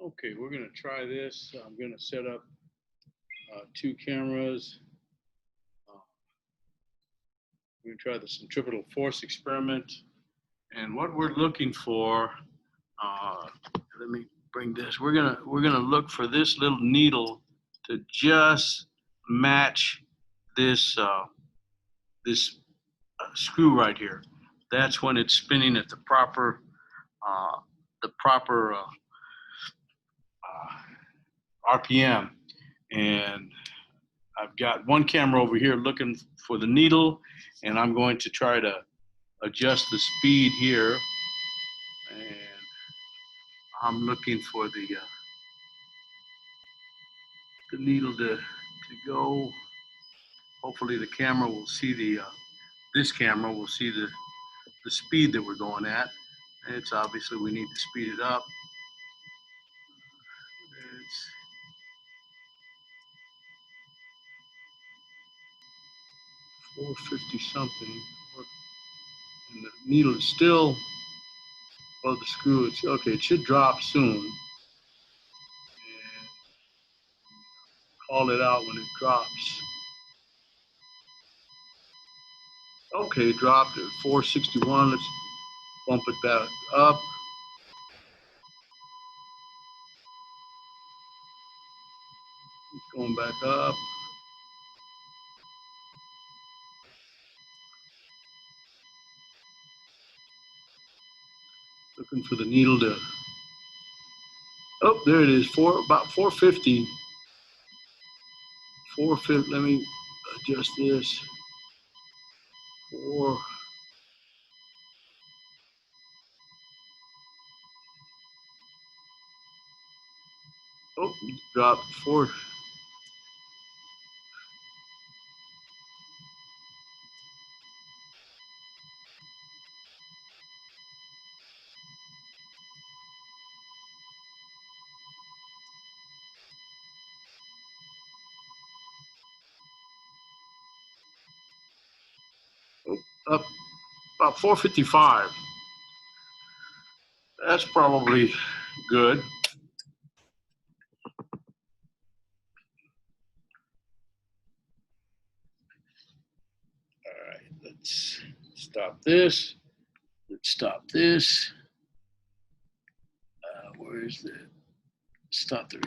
Okay, we're gonna try this. I'm gonna set up two cameras. We're gonna try the Centripetal Force experiment. And what we're looking for, let me bring this. We're gonna look for this little needle to just match this screw right here. That's when it's spinning at the proper RPM. And I've got one camera over here looking for the needle, and I'm going to try to adjust the speed here. And I'm looking for the needle to go. Hopefully the camera will see this camera will see the speed that we're going at. And it's obviously we need to speed it up. It's 450 something, and the needle is still above the screw. It's okay. It should drop soon. And call it out when it drops. Okay, it dropped at 461. Let's bump it back up. It's going back up. Looking for the needle to. Oh, there it is. About 450. 450. Let me adjust this. 4. Oh, dropped 4. Oh, up about 455. That's probably good. All right, let's stop this. Let's stop this. Where is the stop the